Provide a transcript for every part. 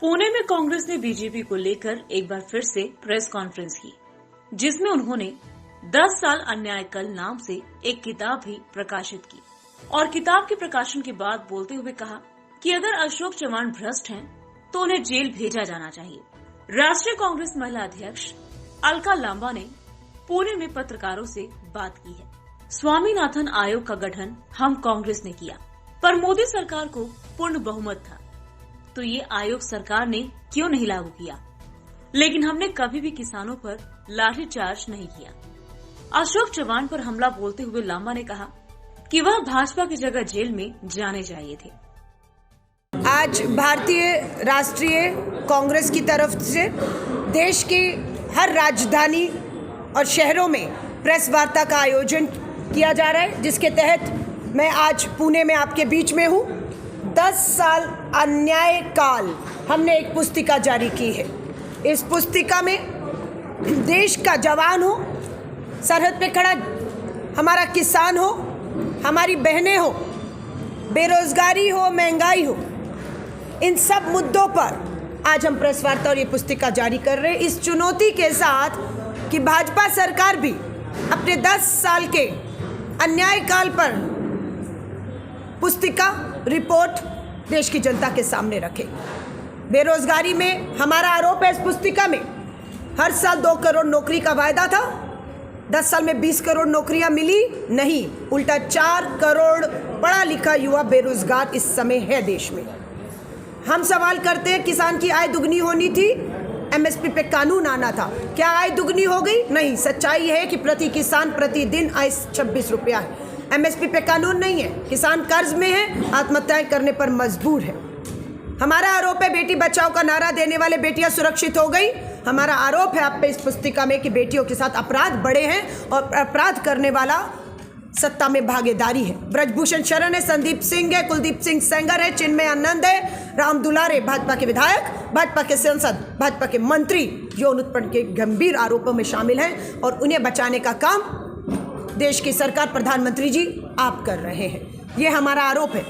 पुणे में कांग्रेस ने बीजेपी को लेकर एक बार फिर से प्रेस कॉन्फ्रेंस की, जिसमें उन्होंने 10 साल अन्याय कल नाम से एक किताब भी प्रकाशित की और किताब के प्रकाशन के बाद बोलते हुए कहा कि अगर अशोक चव्हाण भ्रष्ट हैं, तो उन्हें जेल भेजा जाना चाहिए। राष्ट्रीय कांग्रेस महिला अध्यक्ष अलका लांबा ने पुणे में पत्रकारों से बात की है। स्वामीनाथन आयोग का गठन हम कांग्रेस ने किया, पर मोदी सरकार को पूर्ण बहुमत था, तो ये आयोग सरकार ने क्यों नहीं लागू किया? लेकिन हमने कभी भी किसानों पर लाठीचार्ज नहीं किया। अशोक चव्हाण पर हमला बोलते हुए लांबा ने कहा कि वह भाजपा की जगह जेल में जाने चाहिए थे। आज भारतीय राष्ट्रीय कांग्रेस की तरफ से देश की हर राजधानी और शहरों में प्रेस वार्ता का आयोजन किया जा रहा है, जिसके तहत मैं आज पुणे में आपके बीच में हूँ। 10 साल अन्याय काल हमने एक पुस्तिका जारी की है। इस पुस्तिका में देश का जवान हो, सरहद पे खड़ा हमारा किसान हो, हमारी बहनें हो, बेरोजगारी हो, महंगाई हो, इन सब मुद्दों पर आज हम प्रेस वार्ता और ये पुस्तिका जारी कर रहे हैं, इस चुनौती के साथ कि भाजपा सरकार भी अपने 10 साल के अन्याय काल पर पुस्तिका रिपोर्ट देश की जनता के सामने रखे। बेरोजगारी में हमारा आरोप है, इस पुस्तिका में हर साल 2 करोड़ नौकरी का वायदा था, 10 साल में 20 करोड़ नौकरियां मिली नहीं, उल्टा 4 करोड़ पढ़ा लिखा युवा बेरोजगार इस समय है देश में। हम सवाल करते हैं, किसान की आय दुगनी होनी थी, एमएसपी पे कानून आना था, क्या आय दुगनी हो गई? नहीं। सच्चाई है कि प्रति किसान प्रतिदिन आय 26 रुपया है। एमएसपी पे कानून नहीं है, किसान कर्ज में है, आत्महत्याएं करने पर मजबूर है। हमारा आरोप है बेटी बचाओ का नारा देने वाले बेटियां सुरक्षित हो गई। हमारा आरोप है आप पे इस पुस्तिका में कि बेटियों के साथ अपराध बढ़े हैं और अपराध करने वाला सत्ता में भागीदारी है। ब्रजभूषण शरण है, संदीप सिंह है, कुलदीप सिंह सेंगर है, चिन्मय आनंद है, राम दुलारे भाजपा के विधायक, भाजपा के सांसद, भाजपा के मंत्री यौन उत्पीड़न के गंभीर आरोपों में शामिल हैं और उन्हें बचाने का काम देश की सरकार, प्रधानमंत्री जी आप कर रहे हैं। ये हमारा आरोप है।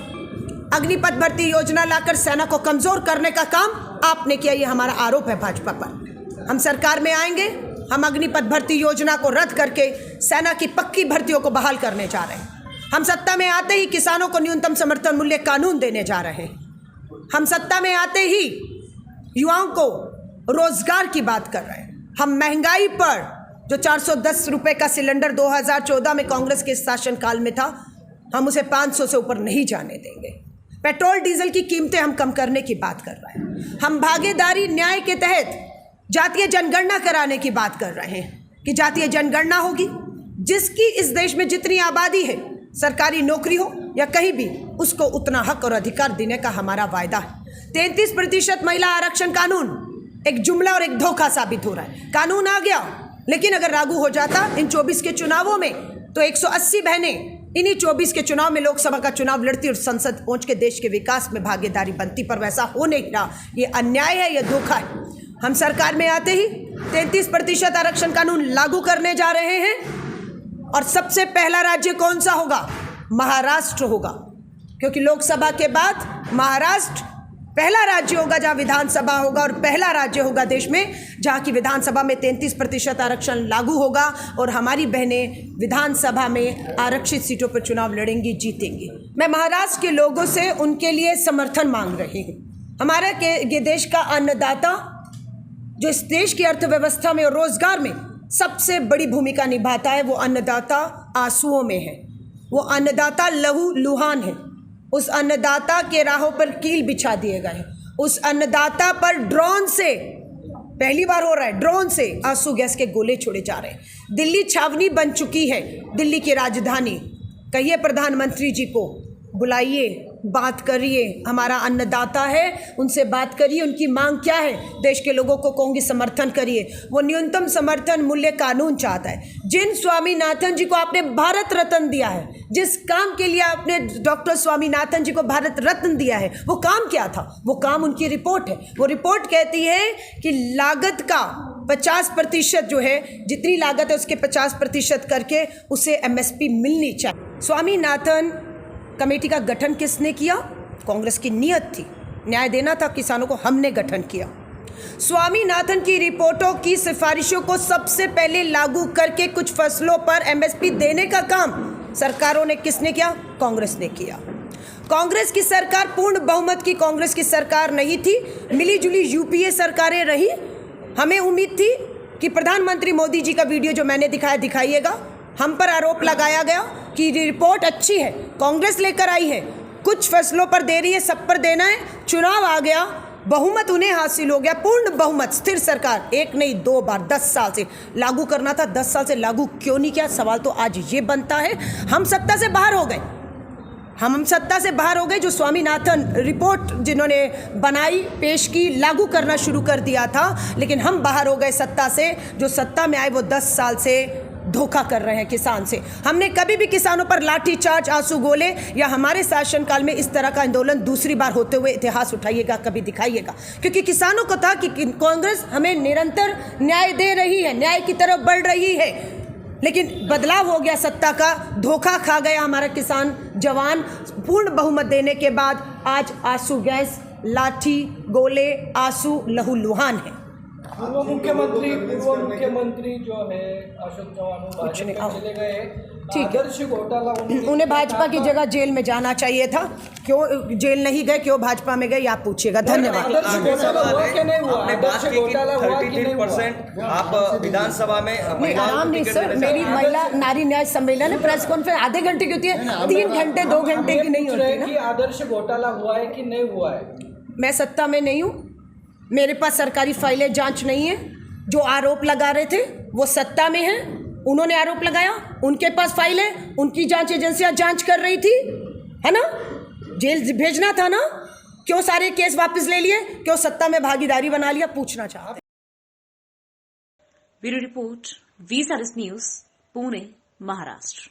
अग्निपथ भर्ती योजना लाकर सेना को कमजोर करने का काम आपने किया, ये हमारा आरोप है भाजपा पर। हम सरकार में आएंगे, हम अग्निपथ भर्ती योजना को रद्द करके सेना की पक्की भर्तियों को बहाल करने जा रहे हैं। हम सत्ता में आते ही किसानों को न्यूनतम समर्थन मूल्य कानून देने जा रहे हैं। हम सत्ता में आते ही युवाओं को रोजगार की बात कर रहे हैं। हम महंगाई पर जो 410 रुपए का सिलेंडर 2014 में कांग्रेस के शासनकाल में था, हम उसे 500 से ऊपर नहीं जाने देंगे। पेट्रोल डीजल की कीमतें हम कम करने की बात कर रहे हैं। हम भागीदारी न्याय के तहत जातीय जनगणना कराने की बात कर रहे हैं कि जातीय जनगणना होगी, जिसकी इस देश में जितनी आबादी है, सरकारी नौकरी हो या कहीं भी, उसको उतना हक और अधिकार देने का हमारा वायदा है। 33% महिला आरक्षण कानून एक जुमला और एक धोखा साबित हो रहा है। कानून आ गया, लेकिन अगर लागू हो जाता इन 24 के चुनावों में, तो 180 बहनें इन्हीं 24 के चुनाव में लोकसभा का चुनाव लड़ती और संसद पहुंच के देश के विकास में भागीदारी बनती, पर वैसा हो नहीं रहा। ये अन्याय है, ये धोखा है। हम सरकार में आते ही 33% आरक्षण कानून लागू करने जा रहे हैं और सबसे पहला राज्य कौन सा होगा? महाराष्ट्र होगा, क्योंकि लोकसभा के बाद महाराष्ट्र पहला राज्य होगा जहां विधानसभा होगा और पहला राज्य होगा देश में जहां की विधानसभा में 33% आरक्षण लागू होगा और हमारी बहनें विधानसभा में आरक्षित सीटों पर चुनाव लड़ेंगी, जीतेंगी। मैं महाराष्ट्र के लोगों से उनके लिए समर्थन मांग रही हूँ। हमारा ये देश का अन्नदाता, जो इस देश की अर्थव्यवस्था में और रोजगार में सबसे बड़ी भूमिका निभाता है, वो अन्नदाता आंसुओं में है, वो अन्नदाता लहू लुहान है। उस अन्नदाता के राहों पर कील बिछा दिए गए हैं। उस अन्नदाता पर ड्रोन से, पहली बार हो रहा है, ड्रोन से आंसू गैस के गोले छोड़े जा रहे हैं। दिल्ली छावनी बन चुकी है, दिल्ली की राजधानी। कहिए प्रधानमंत्री जी को, बुलाइए, बात करिए, हमारा अन्नदाता है, उनसे बात करिए, उनकी मांग क्या है, देश के लोगों को कहूँगी समर्थन करिए। वो न्यूनतम समर्थन मूल्य कानून चाहता है। जिन स्वामीनाथन जी को आपने भारत रत्न दिया है, जिस काम के लिए आपने डॉक्टर स्वामीनाथन जी को भारत रत्न दिया है, वो काम क्या था? वो काम उनकी रिपोर्ट है। वो रिपोर्ट कहती है कि लागत का 50% जो है, जितनी लागत है उसके 50% करके उसे एमएसपी मिलनी चाहिए। स्वामीनाथन कमेटी का गठन किसने किया? कांग्रेस की नीयत थी। न्याय देना था किसानों को, हमने गठन किया। स्वामीनाथन की रिपोर्टों की सिफारिशों को सबसे पहले लागू करके कुछ फसलों पर एमएसपी देने का काम सरकारों ने किसने किया? कांग्रेस ने किया। कांग्रेस की सरकार पूर्ण बहुमत की कांग्रेस की सरकार नहीं थी, मिलीजुली यूपीए सरकारें रही। हमें उम्मीद थी कि प्रधानमंत्री मोदी जी का वीडियो जो मैंने दिखाया दिखाइएगा। हम पर आरोप लगाया गया कि रिपोर्ट अच्छी है, कांग्रेस लेकर आई है, कुछ फसलों पर दे रही है, सब पर देना है। चुनाव आ गया, बहुमत उन्हें हासिल हो गया, पूर्ण बहुमत, स्थिर सरकार, एक नहीं 2 बार, 10 साल से लागू करना था। 10 साल से लागू क्यों नहीं किया? सवाल तो आज ये बनता है। हम सत्ता से बाहर हो गए, हम सत्ता से बाहर हो गए। जो स्वामीनाथन रिपोर्ट जिन्होंने बनाई, पेश की, लागू करना शुरू कर दिया था, लेकिन हम बाहर हो गए सत्ता से। जो सत्ता में आए वो 10 साल से धोखा कर रहे हैं किसान से। हमने कभी भी किसानों पर लाठीचार्ज, आंसू गोले या हमारे शासनकाल में इस तरह का आंदोलन दूसरी बार होते हुए इतिहास उठाइएगा, कभी दिखाइएगा। क्योंकि किसानों को था कि कांग्रेस हमें निरंतर न्याय दे रही है, न्याय की तरफ बढ़ रही है, लेकिन बदलाव हो गया सत्ता का, धोखा खा गया हमारा किसान जवान। पूर्ण बहुमत देने के बाद आज आंसू गैस, लाठी गोले, आंसू लहू लुहान है। पूर्व मुख्यमंत्री जो है अशोक चौहान भाजपा चले गए, ठीक है, आदर्श घोटाला उन्हें भाजपा की जगह जेल में जाना चाहिए था। क्यों जेल नहीं गए, क्यों भाजपा में गए, आप पूछिएगा। धन्यवाद। आप विधानसभा में आराम नहीं सर, मेरी महिला नारी न्याय सम्मेलन है, प्रेस कॉन्फ्रेंस आधे घंटे की होती है, 3 घंटे 2 घंटे की नहीं होती ना। आदर्श घोटाला हुआ है कि नहीं हुआ है? मैं सत्ता में नहीं हूँ, मेरे पास सरकारी फाइलें जांच नहीं है। जो आरोप लगा रहे थे वो सत्ता में है, उन्होंने आरोप लगाया, उनके पास फाइल है, उनकी जांच एजेंसियां जांच कर रही थी, है ना? जेल भेजना था ना? क्यों सारे केस वापस ले लिए? क्यों सत्ता में भागीदारी बना लिया? पूछना चाहते। ब्यूरो रिपोर्ट, वीसारस न्यूज, पुणे, महाराष्ट्र।